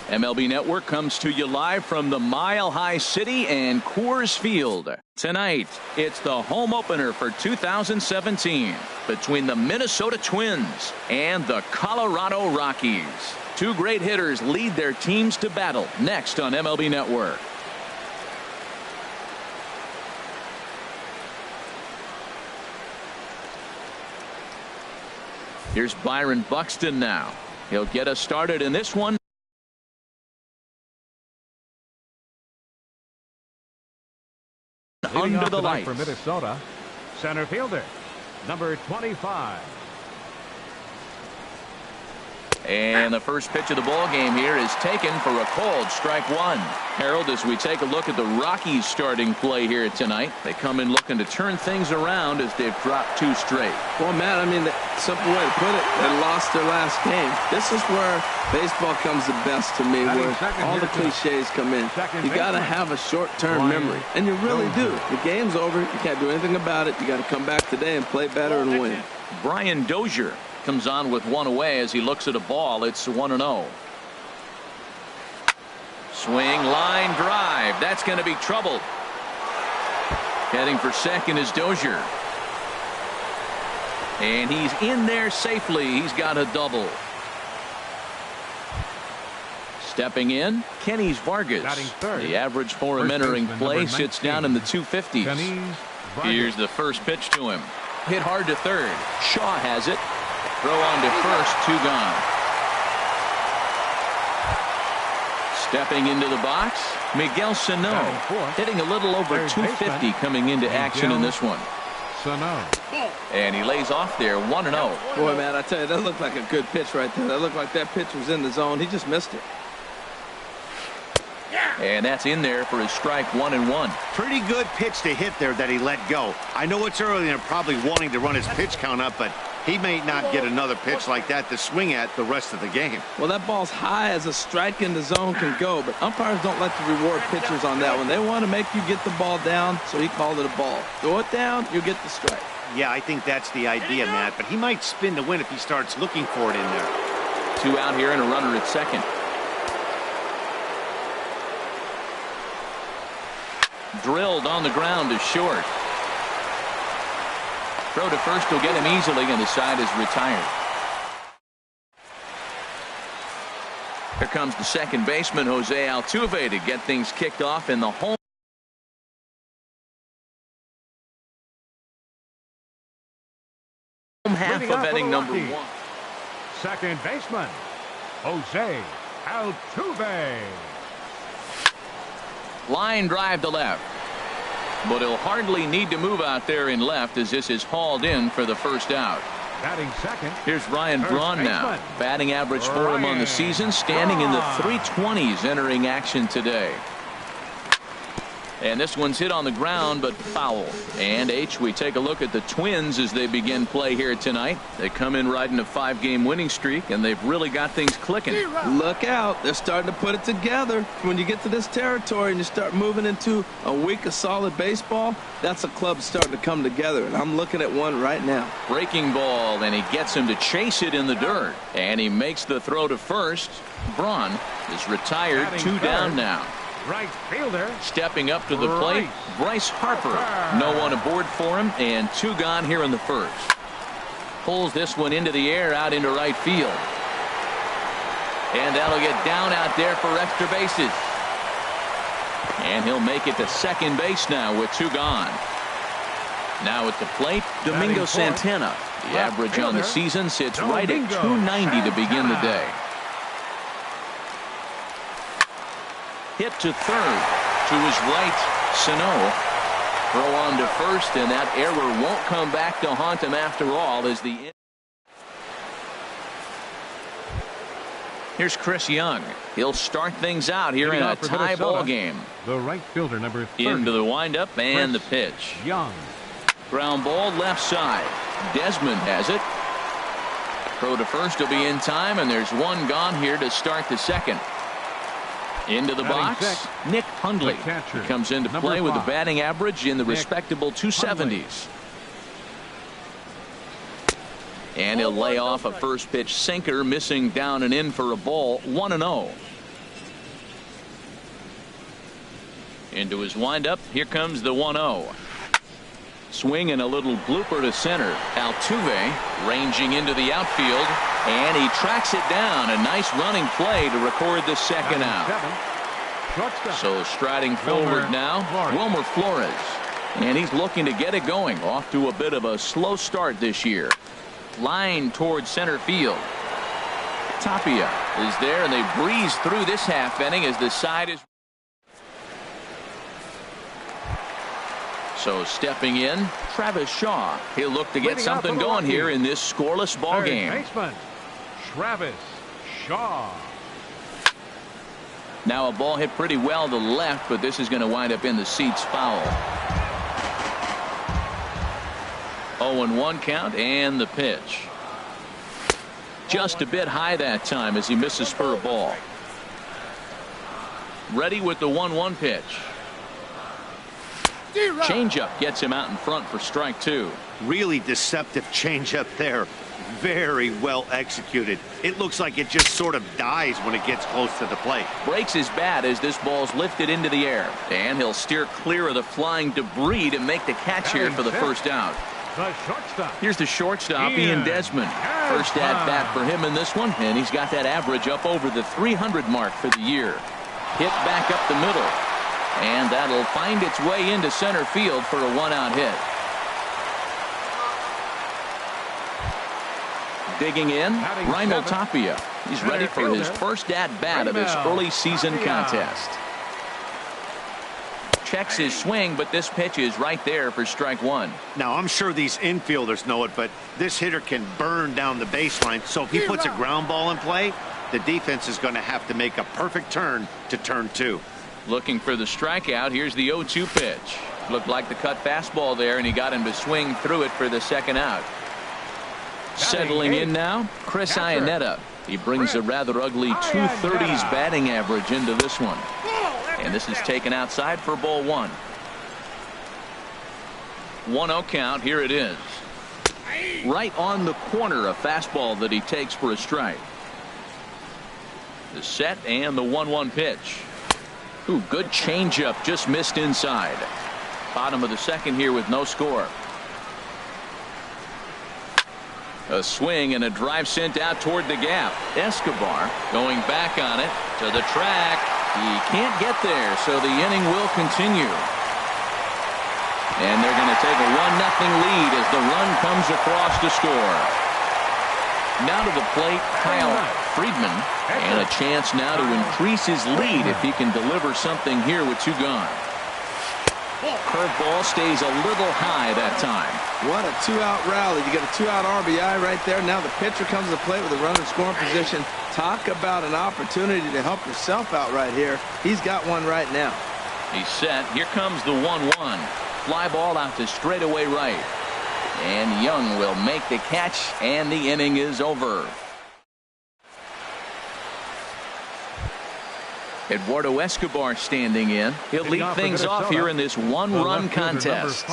MLB Network comes to you live from the Mile High City and Coors Field. Tonight, it's the home opener for 2017 between the Minnesota Twins and the Colorado Rockies. Two great hitters lead their teams to battle next on MLB Network. Here's Byron Buxton now. He'll get us started in this one. Under the lights for Minnesota, center fielder, number 25. And the first pitch of the ball game here is taken for a called strike one. Harold, as we take a look at the Rockies starting play here tonight, they come in looking to turn things around as they've dropped two straight. Well, Matt, I mean, the simple way to put it, they lost their last game. This is where baseball comes the best to me, where all the cliches come in. You got to have a short-term memory, and you really do. The game's over. You can't do anything about it. You got to come back today and play better and win. Brian Dozier comes on with one away as he looks at a ball. It's 1-0. Swing, line drive. That's going to be trouble. Heading for second is Dozier. And he's in there safely. He's got a double. Stepping in, Kenny Vargas. The average for him entering play sits down in the 250s. Here's the first pitch to him. Hit hard to third. Shaw has it. Throw on to first, two gone. Stepping into the box, Miguel Sano, hitting a little over 250 coming into action in this one. And he lays off there, 1-0. Boy, man, I tell you, that looked like a good pitch right there. That looked like that pitch was in the zone. He just missed it. And that's in there for his strike, 1-1. Pretty good pitch to hit there that he let go. I know it's early and they're probably wanting to run his pitch count up, but he may not get another pitch like that to swing at the rest of the game. Well, that ball's high as a strike in the zone can go, but umpires don't like to reward pitchers on that one. They want to make you get the ball down, so he called it a ball. Throw it down, you get the strike. Yeah, I think that's the idea, Matt, but he might spin to win if he starts looking for it in there. Two out here and a runner at second. Drilled on the ground to short. Throw to first will get him easily, and the side is retired. Here comes the second baseman, Jose Altuve, to get things kicked off in the home half of inning number one. Second baseman, Jose Altuve. Line drive to left. But he'll hardly need to move out there in left as this is hauled in for the first out. Batting second. Here's Ryan Braun now. Batting average for him on the season, standing in the 320s entering action today. And this one's hit on the ground, but foul. And we take a look at the Twins as they begin play here tonight. They come in riding a 5-game winning streak, and they've really got things clicking. Look out. They're starting to put it together. When you get to this territory and you start moving into a week of solid baseball, that's a club starting to come together, and I'm looking at one right now. Breaking ball, and he gets him to chase it in the dirt. And he makes the throw to first. Braun is retired, two down now. Right fielder. Stepping up to the plate, Bryce Harper. No one aboard for him, and two gone here in the first. Pulls this one into the air out into right field. And that'll get down out there for extra bases. And he'll make it to second base now with two gone. Now at the plate, Domingo Santana. The average on the season sits right at 290 to begin the day. Hit to third. To his right, Sano. Throw on to first, and that error won't come back to haunt him after all. As Here's Chris Young. He'll start things out here in a tie ball game. The right fielder, number 30. Into the windup and the pitch. Young. Ground ball left side. Desmond has it. Throw to first will be in time, and there's one gone here to start the second. Into the box, Nick Hundley. He comes into play with a batting average in the respectable 270s. And he'll lay off a first pitch sinker, missing down and in for a ball, 1-0. Into his windup. Here comes the 1-0. Swing and a little blooper to center. Altuve ranging into the outfield, and he tracks it down. A nice running play to record the second out. So striding forward now, Wilmer Flores. And he's looking to get it going. Off to a bit of a slow start this year. Line towards center field. Tapia is there, and they breeze through this half inning as the side is. So stepping in, Travis Shaw. He'll look to get something going here in this scoreless ball game. Baseman, Travis Shaw. Now a ball hit pretty well to the left, but this is going to wind up in the seats foul. 0-1 count and the pitch. Just a bit high that time as he misses for a ball. Ready with the 1-1 pitch. Changeup gets him out in front for strike two. Really deceptive changeup there. Very well executed. It looks like it just sort of dies when it gets close to the plate. Breaks his bat as this ball's lifted into the air, and he'll steer clear of the flying debris to make the catch here for the first out. The shortstop. Here's the shortstop, Ian Desmond. First at bat for him in this one, and he's got that average up over the 300 mark for the year. Hit back up the middle, and that'll find its way into center field for a one-out hit. Digging in, Raimel Tapia. He's ready for his first at-bat of this early season contest. Checks his swing, but this pitch is right there for strike one. Now, I'm sure these infielders know it, but this hitter can burn down the baseline. So if he puts a ground ball in play, the defense is going to have to make a perfect turn to turn two. Looking for the strikeout. Here's the 0-2 pitch. Looked like the cut fastball there, and he got him to swing through it for the second out. Settling in now, Chris Iannetta. He brings a rather ugly 230s batting average into this one. And this is taken outside for ball one. 1-0 count. Here it is. Right on the corner, a fastball that he takes for a strike. The set and the 1-1 pitch. Ooh, good changeup, just missed inside. Bottom of the second here with no score. A swing and a drive sent out toward the gap. Escobar going back on it to the track. He can't get there, so the inning will continue. And they're going to take a 1-0 lead as the run comes across to score. Now to the plate, Kyle Friedman, and a chance now to increase his lead if he can deliver something here with two gone. Curveball stays a little high that time. What a two-out rally. You get a two-out RBI right there. Now the pitcher comes to the plate with a runner in scoring position. Talk about an opportunity to help yourself out right here. He's got one right now. He's set. Here comes the 1-1. Fly ball out to straightaway right. And Young will make the catch, and the inning is over. Eduardo Escobar standing in. He'll lead things off here in this one-run contest.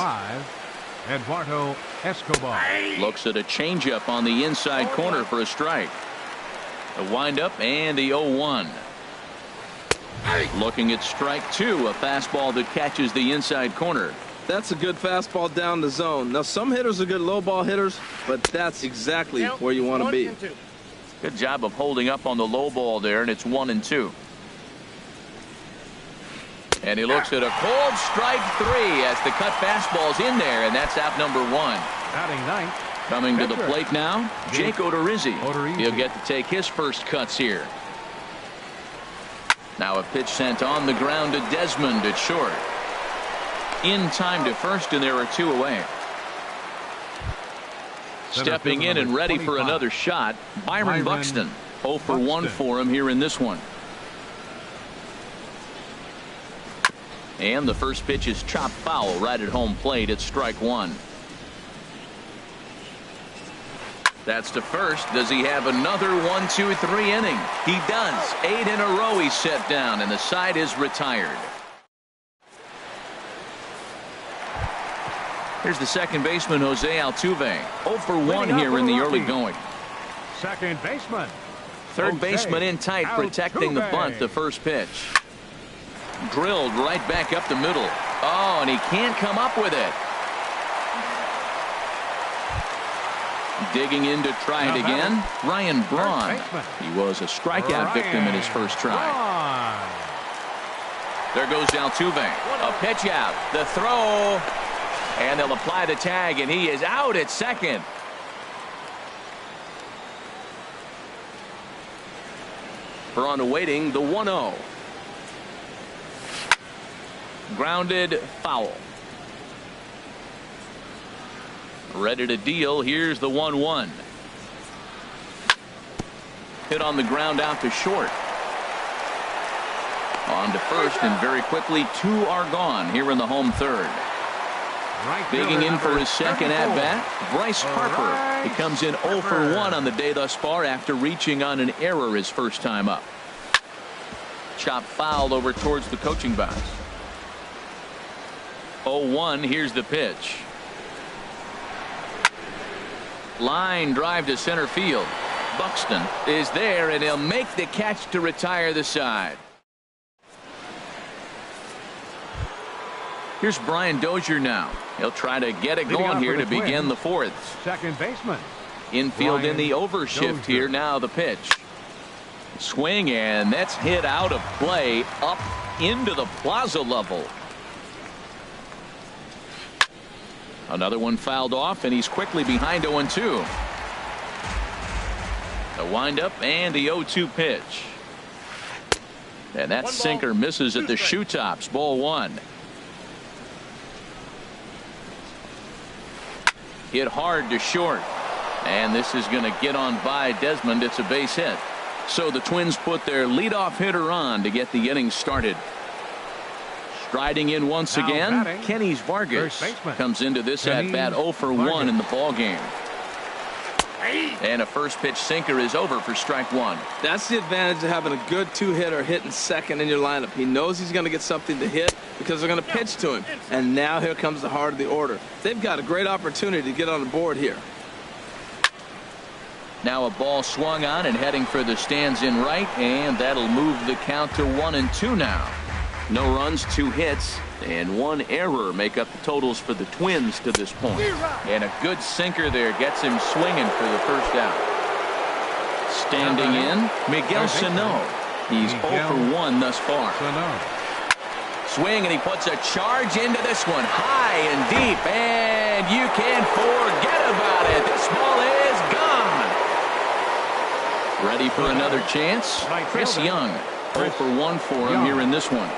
Eduardo Escobar looks at a changeup on the inside corner for a strike. A windup and the 0-1. Looking at strike two, a fastball that catches the inside corner. That's a good fastball down the zone. Now some hitters are good low ball hitters, but that's exactly where you want to be. Good job of holding up on the low ball there, and it's 1-2. And he looks at a cold strike three as the cut fastball's in there, and that's out number one. Batting ninth. Coming to the plate now, Jake Odorizzi. He'll get to take his first cuts here. Now a pitch sent on the ground to Desmond at short. In time to first, and there are two away. Stepping in and ready for another shot, Byron Buxton. 0 for 1 for him here in this one. And the first pitch is chopped foul right at home plate at strike one. That's to first. Does he have another 1-2-3 inning? He does. 8 in a row he's set down, and the side is retired. Here's the second baseman, Jose Altuve. 0 for 1 here in the early going. Second baseman. Third baseman in tight, protecting the bunt, the first pitch. Drilled right back up the middle. Oh, and he can't come up with it. Digging in to try it again. Ryan Braun. He was a strikeout victim in his first try. There goes Altuve. A pitch out. The throw. And they'll apply the tag, and he is out at second. For on to waiting, the 1-0. Grounded foul. Ready to deal. Here's the 1-1. Hit on the ground out to short. On to first, and very quickly 2 are gone here in the home third. Digging in for his second at-bat, Bryce Harper. He comes in 0 for 1 on the day thus far after reaching on an error his first time up. Chop foul over towards the coaching box. 0-1. Here's the pitch. Line drive to center field. Buxton is there, and he'll make the catch to retire the side. Here's Brian Dozier now. He'll try to get it going here to begin the fourth. Second baseman. Infield in the overshift here. Now the pitch. Swing, and that's hit out of play up into the plaza level. Another one fouled off, and he's quickly behind 0-2. The windup and the 0-2 pitch. And that sinker misses at the shoe tops. Ball 1. Hit hard to short. And this is going to get on by Desmond. It's a base hit. So the Twins put their leadoff hitter on to get the inning started. Striding in once again, Kenny Vargas comes into this at-bat 0 for 1 in the ball game. And a first pitch sinker is over for strike 1. That's the advantage of having a good 2-hitter hitting second in your lineup. He knows he's going to get something to hit because they're going to pitch to him. And now here comes the heart of the order. They've got a great opportunity to get on the board here. Now a ball swung on and heading for the stands in right, and that'll move the count to 1-2 now. No runs, 2 hits, and 1 error make up the totals for the Twins to this point. And a good sinker there gets him swinging for the first out. Standing in, Miguel Sano. He's 0 for 1 thus far. Swing, and he puts a charge into this one, high and deep, and you can't forget about it. This ball is gone. Ready for another chance? Chris Young, 0 for 1 for him here in this one.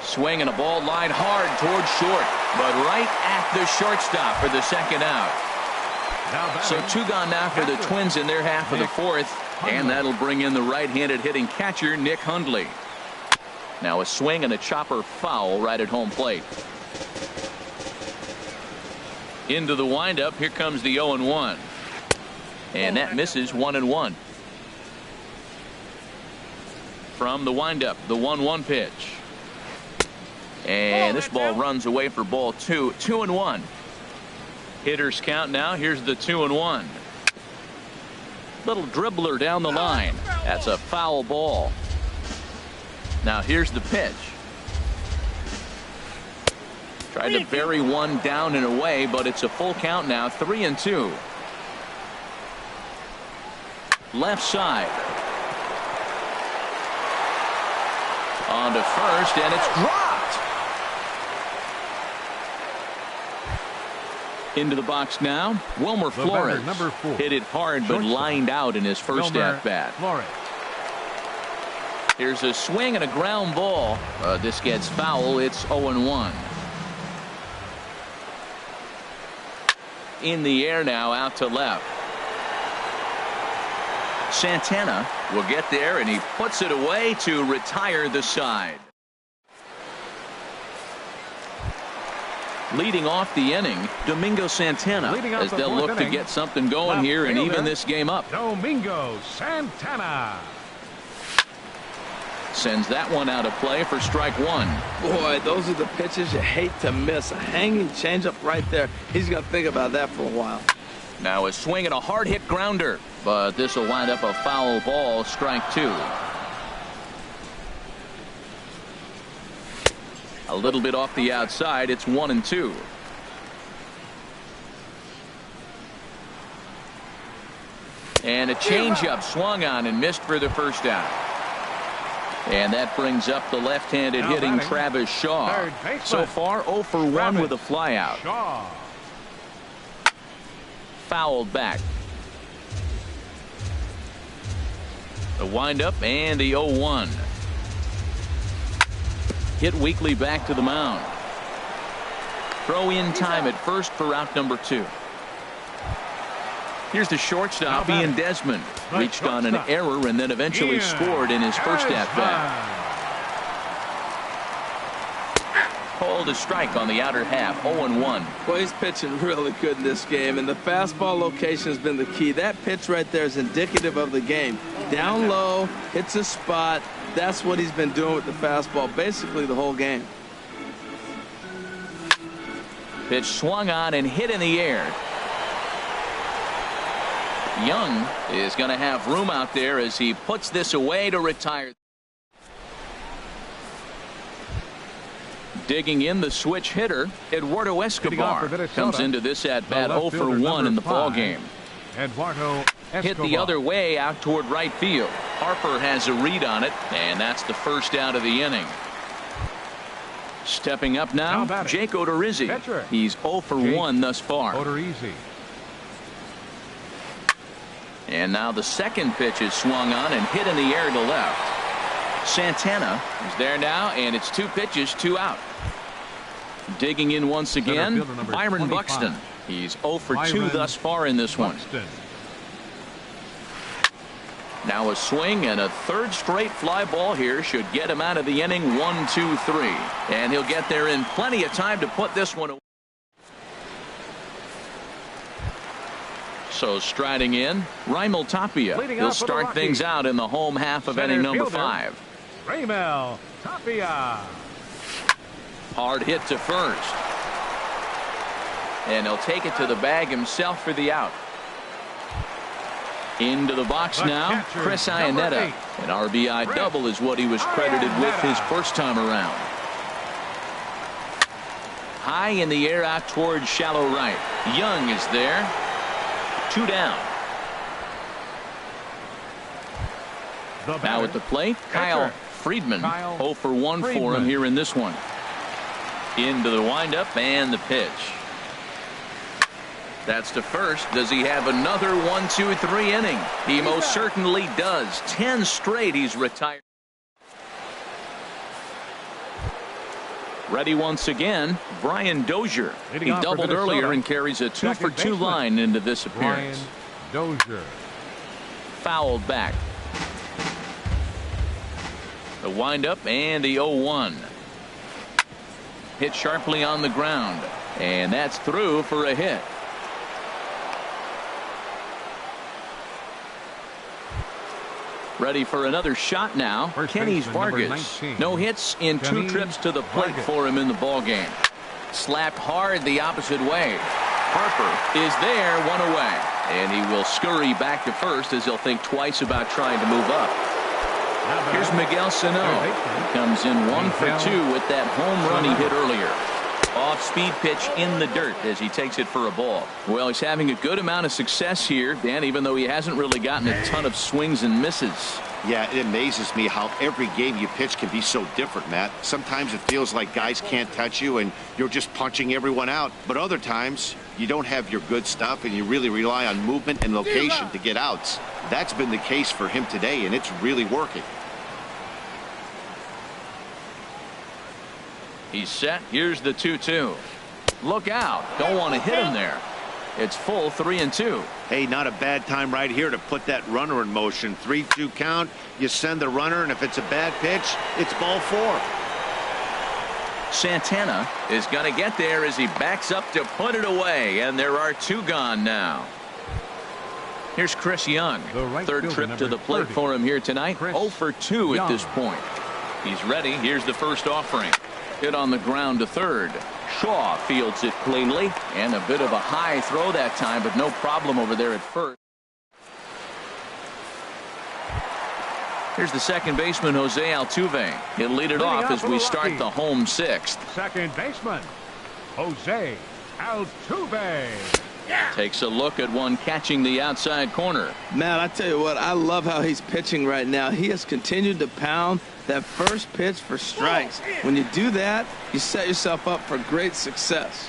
Swing, and a ball lined hard towards short, but right at the shortstop for the second out. So 2 gone now for the Twins in their half of the fourth, and that'll bring in the right-handed hitting catcher Nick Hundley. Now a swing and a chopper foul right at home plate. Into the windup, here comes the 0-1. And that misses 1-1. From the windup, the 1-1 pitch. And this ball runs away for ball 2. 2-1. Hitters count now. Here's the 2-1. Little dribbler down the line. That's a foul ball. Now here's the pitch. Tried to bury one down and away, but it's a full count now. 3-2. Left side. On to first, and it's dropped. Into the box now, Wilmer Flores. Hit it hard, but lined out in his first at-bat. Here's a swing and a ground ball. This gets foul. It's 0-1. In the air now, out to left. Santana will get there, and he puts it away to retire the side. Leading off the inning, Domingo Santana, as they'll look to get something going here and even this game up. Domingo Santana sends that one out of play for strike 1. Boy, those are the pitches you hate to miss. A hanging changeup right there. He's going to think about that for a while. Now a swing and a hard hit grounder, but this will wind up a foul ball. Strike 2. A little bit off the outside. It's 1-2. And a changeup swung on and missed for the first out. And that brings up the left-handed hitting Travis Shaw. So far 0 for 1 with a flyout. Fouled back. The windup and the 0-1. Hit weakly back to the mound. Throw in time at first for out number 2. Here's the shortstop, Ian Desmond. Reached on an error and then eventually scored in his first at-bat. Called a strike on the outer half, 0-1. Well, he's pitching really good in this game, and the fastball location has been the key. That pitch right there is indicative of the game. Down low, hits a spot. That's what he's been doing with the fastball basically the whole game. Pitch swung on and hit in the air. Young is going to have room out there as he puts this away to retire. Digging in the switch hitter, Eduardo Escobar comes into this at bat 0 for 1 in the ball game. Eduardo Escobar. Hit the other way out toward right field. Harper has a read on it, and that's the first out of the inning. Stepping up now, Jake Odorizzi. He's 0 for 1 thus far. Odorizzi. And now the second pitch is swung on and hit in the air to left. Santana is there now, and it's 2 pitches, 2 out. Digging in once again, Byron Buxton. He's 0 for 2 thus far in this one. Now a swing and a third straight fly ball here should get him out of the inning. 1, 2, 3. And he'll get there in plenty of time to put this one away. So striding in, Raimel Tapia. He'll start things out in the home half of inning number 5. Raimel Tapia. Hard hit to first. And he'll take it to the bag himself for the out. Into the box now, Chris Iannetta. An RBI double is what he was credited with his first time around. High in the air out towards shallow right. Young is there. 2 down. Now at the plate, Kyle Friedman. 0 for 1 for him here in this one. Into the windup and the pitch. That's to first. Does he have another 1, 2, 3 inning? He most certainly does. 10 straight he's retired. Ready once again, Brian Dozier. He doubled earlier and carries a 2 for 2 line into this appearance. Brian Dozier. Fouled back. The windup and the 0-1. Hit sharply on the ground, and that's through for a hit. Ready for another shot now. Kenny Vargas. No hits in 2 trips to the plate for him in the ball game. Slapped hard the opposite way. Harper is there, 1 away, and he will scurry back to first as he'll think twice about trying to move up. Here's Miguel Sano. He comes in 1 for 2 with that home run he hit earlier. Off-speed pitch in the dirt as he takes it for a ball. Well, he's having a good amount of success here, Dan, even though he hasn't really gotten a ton of swings and misses. Yeah, it amazes me how every game you pitch can be so different, Matt. Sometimes it feels like guys can't touch you and you're just punching everyone out. But other times, you don't have your good stuff and you really rely on movement and location to get outs. That's been the case for him today, and it's really working. He's set. Here's the 2-2. Look out. Don't want to hit him there. It's full 3-2. Hey, not a bad time right here to put that runner in motion. 3-2 count. You send the runner, and if it's a bad pitch, it's ball 4. Santana is going to get there as he backs up to put it away, and there are 2 gone now. Here's Chris Young. Third trip to the plate for him here tonight. 0 for 2 at this point. He's ready. Here's the first offering. Hit on the ground to third. Shaw fields it cleanly, and a bit of a high throw that time, but no problem over there at first. Here's the second baseman, Jose Altuve. He'll lead it off as we start the home sixth. Second baseman, Jose Altuve. Takes a look at one catching the outside corner. Man, I tell you what, I love how he's pitching right now. He has continued to pound that first pitch for strikes. When you do that, you set yourself up for great success.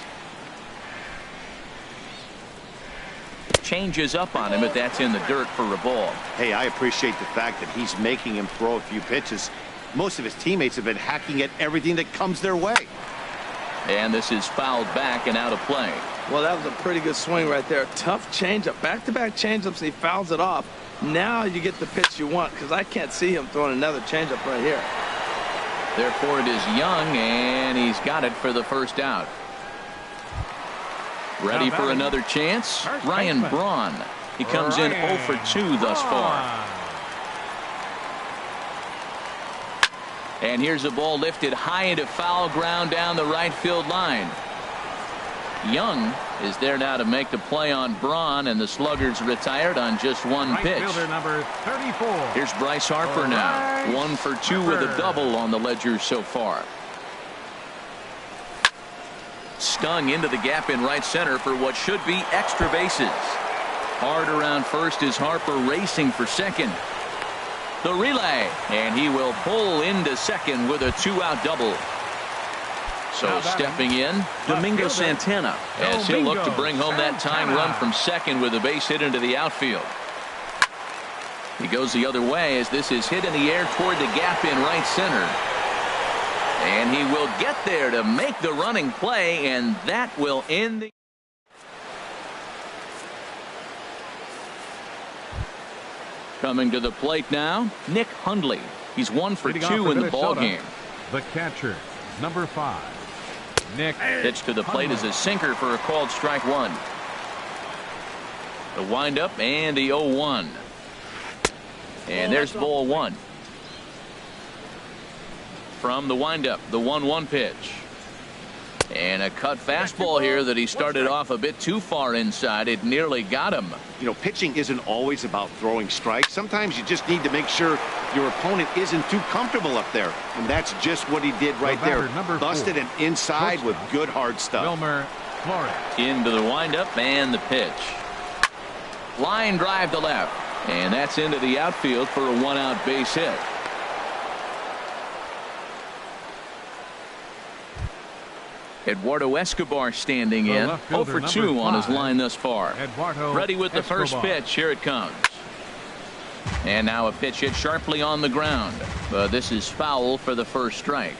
Changes up on him, but that's in the dirt for a ball. Hey, I appreciate the fact that he's making him throw a few pitches. Most of his teammates have been hacking at everything that comes their way. And this is fouled back and out of play. Well, that was a pretty good swing right there. Tough changeup. Back-to-back changeups, he fouls it off. Now you get the pitch you want, because I can't see him throwing another changeup right here. Therefore, it is Young, and he's got it for the first out. Ready for another chance? Ryan Braun. He comes in 0 for 2 thus far. And here's a ball lifted high into foul ground down the right field line. Young is there now to make the play on Braun, and the Sluggers retired on just one pitch. Number 34. Here's Bryce Harper now. 1 for 2 with a double on the ledger so far. Stung into the gap in right center for what should be extra bases. Hard around first is Harper racing for second. The relay, and he will pull into second with a 2-out double. So stepping in, Domingo Santana, as he'll look to bring home that tying run from second with a base hit into the outfield. He goes the other way as this is hit in the air toward the gap in right center. And he will get there to make the running play, and that will end the... Coming to the plate now, Nick Hundley. He's 1 for 2 in the ballgame. The catcher, number 5, Nick. Pitch to the plate is a sinker for a called strike 1. The windup and the 0-1. And there's ball 1. From the windup, the 1-1 pitch. And a cut fastball here that he started off a bit too far inside. It nearly got him. You know, pitching isn't always about throwing strikes. Sometimes you just need to make sure your opponent isn't too comfortable up there. And that's just what he did right there. Busted him inside with good hard stuff. Wilmer Flores. Into the windup and the pitch. Line drive to left. And that's into the outfield for a 1-out base hit. Eduardo Escobar standing in. 0 for 2 on his line thus far. Ready with the first pitch. Here it comes. And now a pitch hit sharply on the ground. But this is foul for the first strike.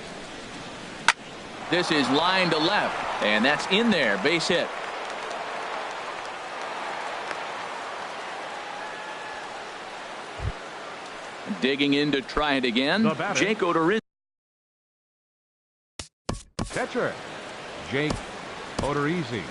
This is line to left. And that's in there. Base hit. Digging in to try it again. Jake Odorizzi. Catcher, Jake Odorizzi.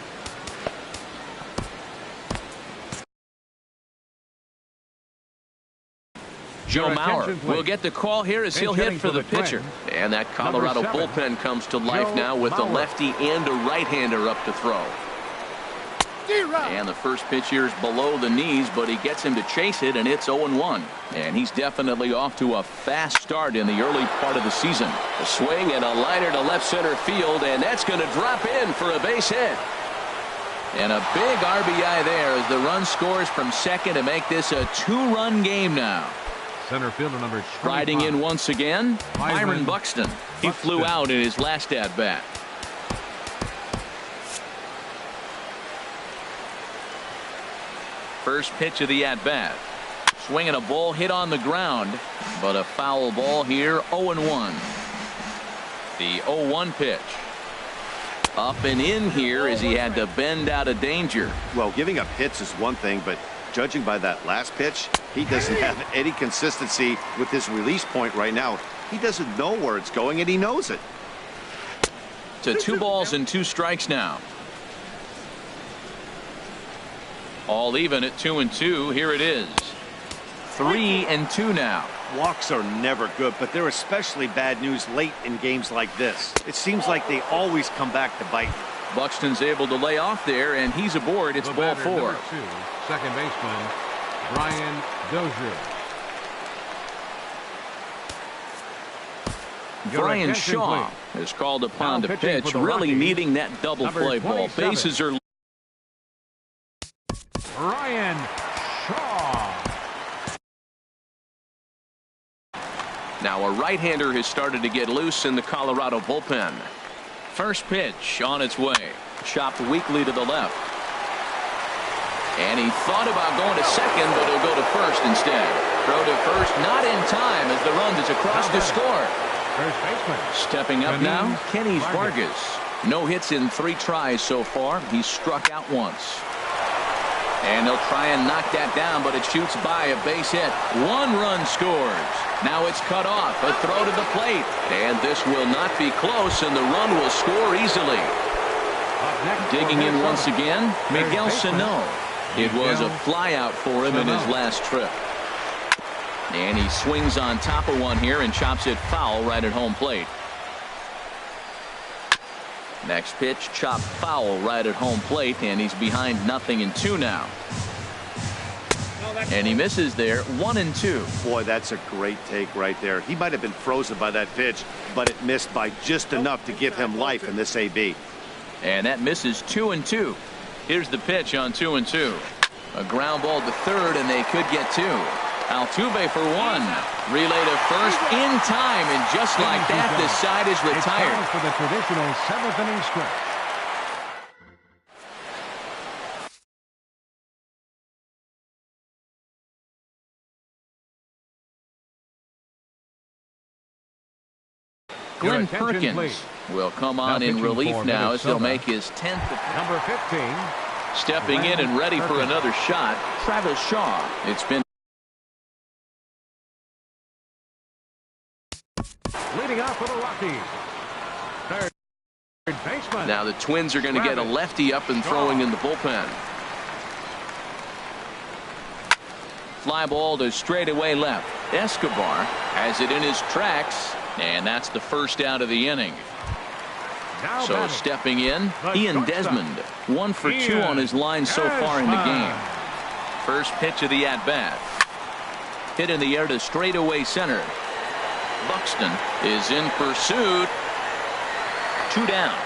Joe Mauer will get the call here as he'll hit for the pitcher. And that Colorado bullpen comes to life now with a lefty and a right-hander up to throw. And the first pitch here is below the knees, but he gets him to chase it, and it's 0-1. And he's definitely off to a fast start in the early part of the season. A swing and a liner to left center field, and that's going to drop in for a base hit. And a big RBI there as the run scores from second to make this a 2-run game now. Center fielder number 25. Riding in once again, Byron Buxton. He flew out in his last at-bat. First pitch of the at-bat. Swinging a ball hit on the ground, but a foul ball here, 0-1. The 0-1 pitch. Up and in here as he had to bend out of danger. Well, giving up hits is one thing, but judging by that last pitch, he doesn't have any consistency with his release point right now. He doesn't know where it's going, and he knows it. To 2 balls and 2 strikes now. All even at 2-2. Here it is. 3-2 now. Walks are never good, but they're especially bad news late in games like this. It seems like they always come back to bite. Buxton's able to lay off there, and he's aboard. It's ball 4. Number 2, second baseman Brian Dozier. Brian Shaw is called upon to pitch, really needing that double play ball. Bases are. Brian Shaw. Now a right-hander has started to get loose in the Colorado bullpen. First pitch on its way. Chopped weakly to the left. And he thought about going to second, but he'll go to first instead. Throw to first, not in time as the run is across to score. First baseman. Stepping up now, Kenny Vargas. No hits in 3 tries so far. He's struck out once. And they'll try and knock that down, but it shoots by a base hit. 1 run scores. Now it's cut off. A throw to the plate. And this will not be close, and the run will score easily. Digging in once again, Miguel Sano. It was a flyout for him in his last trip. And he swings on top of one here and chops it foul right at home plate. Next pitch, chopped foul right at home plate, and he's behind 0-2 now. And he misses there, 1-2. Boy, that's a great take right there. He might have been frozen by that pitch, but it missed by just enough to give him life in this AB. And that misses 2-2. Here's the pitch on 2-2. A ground ball to third, and they could get 2. Altuve for 1. Relay to first in time, and just like that, the side is retired. For the traditional 7th inning stretch. Glenn Perkins will come on in relief now as he'll make his 10th. Number 15. Stepping in and ready for another shot, Travis Shaw. It's been Leading off for the Rockies. Third baseman. now the Twins are going to get a lefty up and throwing in the bullpen. Fly ball to straightaway left. Escobar has it in his tracks, and that's the first out of the inning. Now So batting. stepping in, Ian Desmond. 1 for 2 on his line so far in the game. First pitch of the at-bat. Hit in the air to straightaway center. Buxton is in pursuit. 2 down.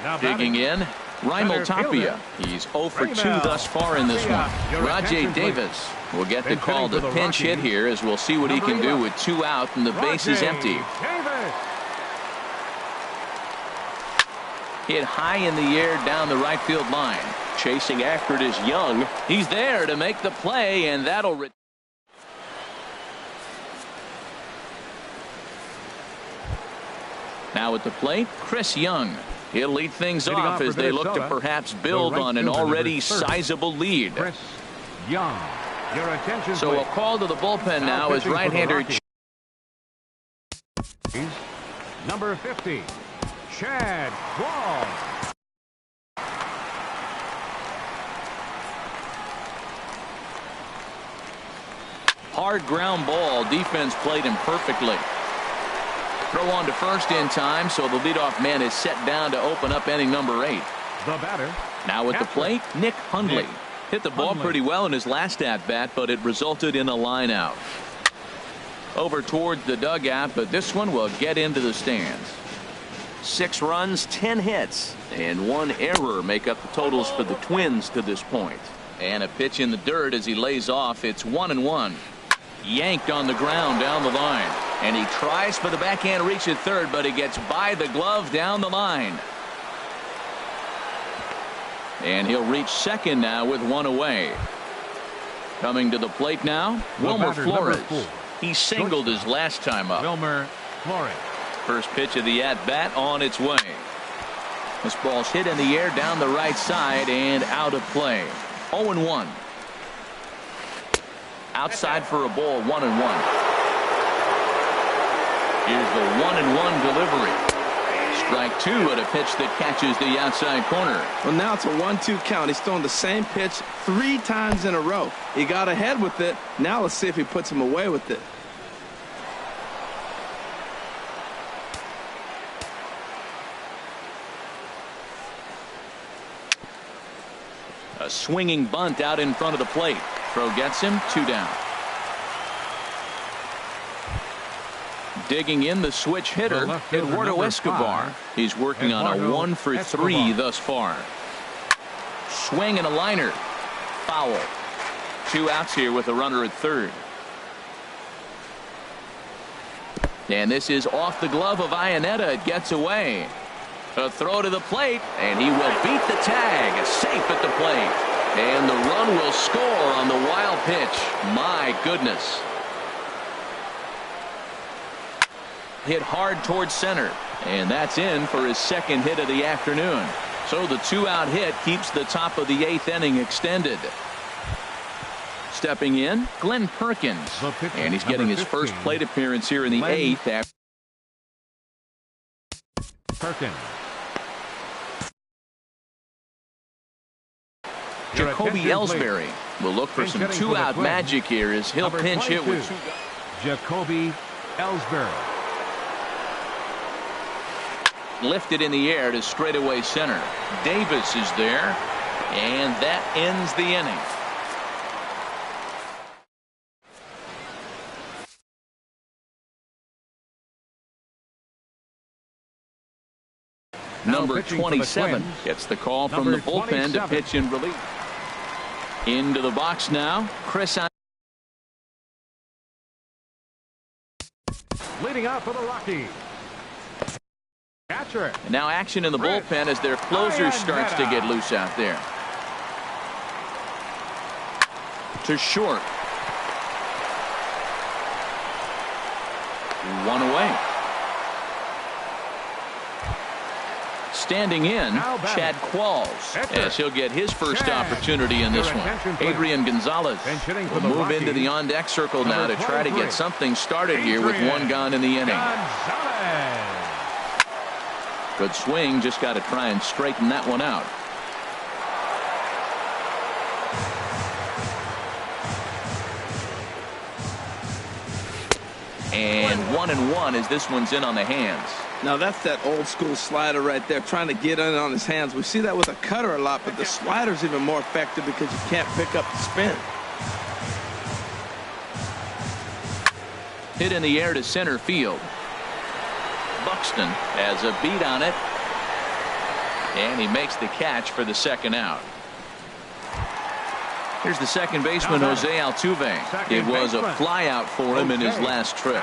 Now Digging batting. in, Raimel Tapia. He's 0 for 2 thus far in this one. Rajay Davis will get the call to pinch hit here, as we'll see what he can do with 2 out and the base is empty. Davis. Hit high in the air down the right field line. Chasing after it is Young. He's there to make the play, and that'll. Now at the plate, Chris Young. He'll lead things off as they look to perhaps build on an already sizable lead. Chris Young. Your attention, So a please. call to the bullpen now as pitching for the right-hander. Rockies. Number 50, Chad Wall. Hard ground ball. Defense played him perfectly. Throw on to first in time, so the leadoff man is set down to open up inning number 8. The batter. Now at the plate, Nick Hundley. Hit the ball pretty well in his last at-bat, but it resulted in a line out. Over towards the dugout, but this one will get into the stands. 6 runs, 10 hits, and 1 error make up the totals for the Twins to this point. And a pitch in the dirt as he lays off. It's 1-1. Yanked on the ground down the line. And he tries for the backhand reach at third, but he gets by the glove down the line. And he'll reach second now with 1 away. Coming to the plate now, Wilmer Flores. He singled his last time up. Wilmer Flores. First pitch of the at-bat on its way. This ball's hit in the air down the right side and out of play. 0-1. Outside for a ball, 1-1. Here's the 1-1 delivery. Strike 2 at a pitch that catches the outside corner. Well, now it's a 1-2 count. He's throwing the same pitch 3 times in a row. He got ahead with it. Now let's see if he puts him away with it. A swinging bunt out in front of the plate. Throw gets him, 2 down. Digging in the switch hitter, Eduardo Escobar. He's working on a 1 for 3 thus far. Swing and a liner. Foul. 2 outs here with a runner at third. And this is off the glove of Iannetta. It gets away. A throw to the plate, and he will beat the tag. Safe at the plate. And the run will score on the wild pitch. My goodness. Hit hard towards center, and that's in for his second hit of the afternoon. So the 2-out hit keeps the top of the 8th inning extended. Stepping in, Glenn Perkins, and he's getting his first plate appearance here in the 8th. After Perkins. Jacoby Ellsbury will look for some 2-out magic here as he'll pinch hit with Jacoby Ellsbury. Lifted in the air to straightaway center. Davis is there, and that ends the inning. Number 27 gets the call from the bullpen to pitch in relief. Into the box now, Chris. Leading off for the Rockies. Catcher. And now action in the bullpen as their closer starts to get loose out there. To short. 1 away. Standing in, Chad Qualls, as he'll get his first opportunity in this one. Adrian Gonzalez will move into the on-deck circle now to try to get something started here with 1 gone in the inning. Good swing, just got to try and straighten that one out. And 1-1 as this one's in on the hands. Now that's that old school slider right there, trying to get in on his hands. We see that with a cutter a lot, but the slider's even more effective because you can't pick up the spin. Hit in the air to center field. Buxton has a beat on it, and he makes the catch for the 2nd out. Here's the second baseman, Jose Altuve. It was a fly out for him in his last trip.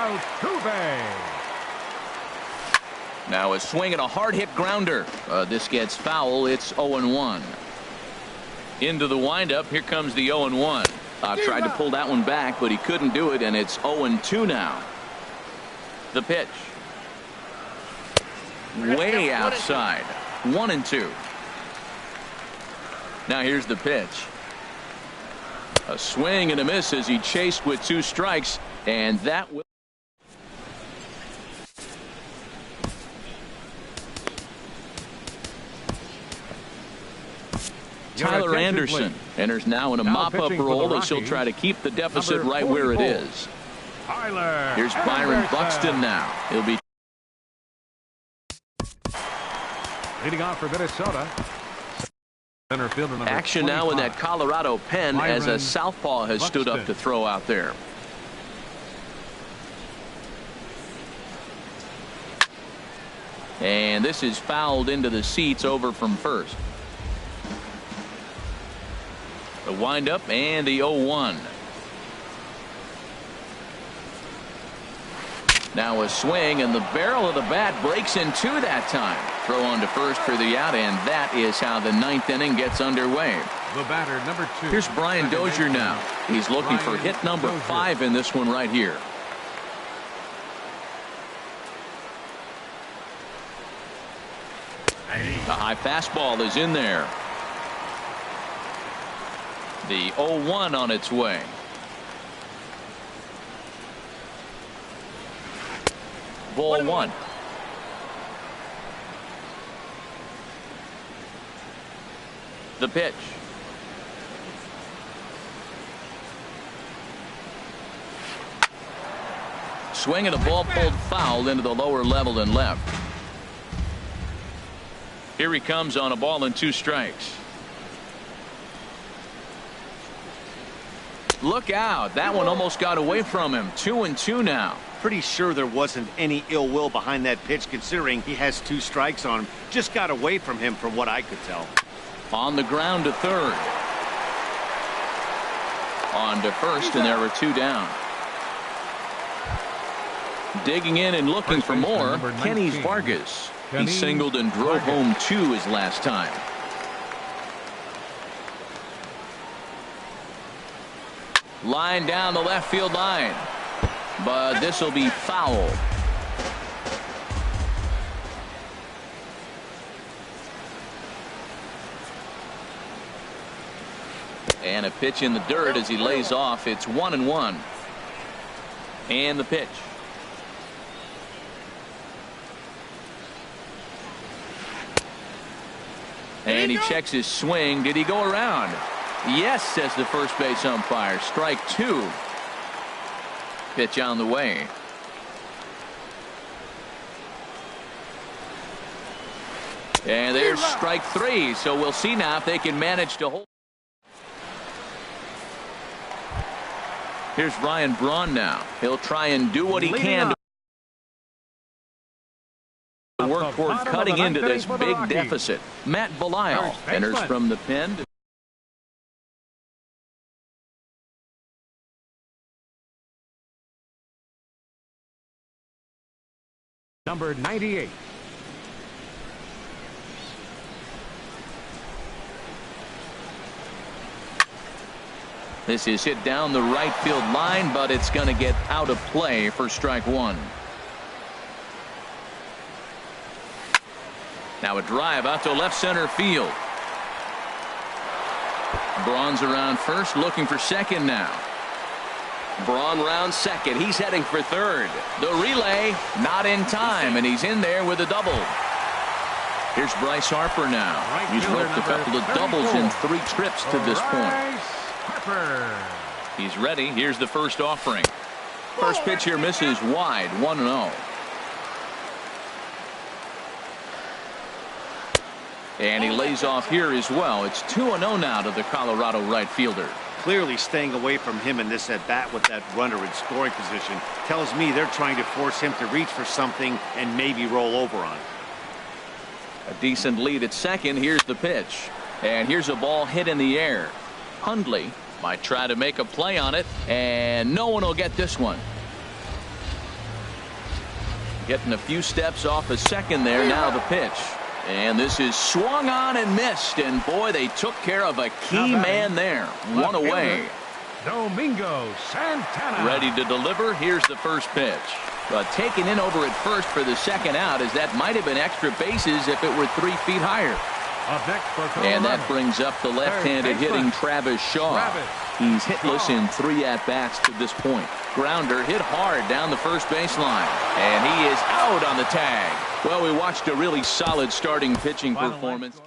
Now a swing and a hard hit grounder. This gets foul. It's 0-1. Into the windup. Here comes the 0-1. Tried to pull that one back, but he couldn't do it, and it's 0-2 now. The pitch. Way outside. 1-2. Now here's the pitch. A swing and a miss as he chased with 2 strikes, and that will. Tyler Anderson enters now in a mop-up role as he'll try to keep the deficit right where it is. Here's Byron Buxton now. He'll be leading off for Minnesota. Center fielder number action 25. Now in that Colorado pen as a southpaw has stood up to throw out there. And this is fouled into the seats over from first. The windup and the 0-1. Now a swing, and the barrel of the bat breaks in 2 that time. Throw on to first for the out, and that is how the 9th inning gets underway. The batter, number 2. Here's Brian Dozier now. He's looking for hit number 5 in this one right here. The high fastball is in there. The 0-1 on its way. Ball 1. The pitch. Swing and a ball pulled foul into the lower level and left. Here he comes on a ball and 2 strikes. Look out. That one almost got away from him. 2-2 now. Pretty sure there wasn't any ill will behind that pitch, considering he has 2 strikes on him. Just got away from him from what I could tell. On the ground to third. On to first, and there were 2 down. Digging in and looking for more, Kenny Vargas. He singled and drove home 2 his last time. Line down the left field line. But this will be foul. And a pitch in the dirt as he lays off. It's 1-1. And the pitch. And he checks his swing. Did he go around? Yes, says the first base umpire. Strike 2. Pitch on the way. And there's strike 3. So we'll see now if they can manage to hold. Here's Ryan Braun now. He'll try and do what he can to work toward cutting into this big deficit. Matt Belisle enters from the pen. Number 98. This is hit down the right field line, but it's going to get out of play for strike 1. Now a drive out to left center field. Braun's around first, looking for second now. Braun rounds second. He's heading for third. The relay not in time, and he's in there with a double. Here's Bryce Harper now. He's worked a couple of doubles in 3 trips to this point. He's ready. Here's the first offering. First pitch here misses wide. 1-0. And he lays off here as well. It's 2-0 now to the Colorado right fielder. Clearly staying away from him in this at-bat with that runner in scoring position tells me they're trying to force him to reach for something and maybe roll over on it. A decent lead at second. Here's the pitch. And here's a ball hit in the air. Hundley might try to make a play on it, and no one will get this one. Getting a few steps off a second there. Now the pitch. And this is swung on and missed. And boy, they took care of a key man there. One away. Domingo Santana. Ready to deliver. Here's the first pitch. But taken in over at first for the second out, as that might have been extra bases if it were 3 feet higher. And that brings up the left-handed hitting Travis Shaw. He's hitless in 3 at-bats to this point. Grounder hit hard down the first baseline. And he is out on the tag. Well, we watched a really solid starting pitching performance.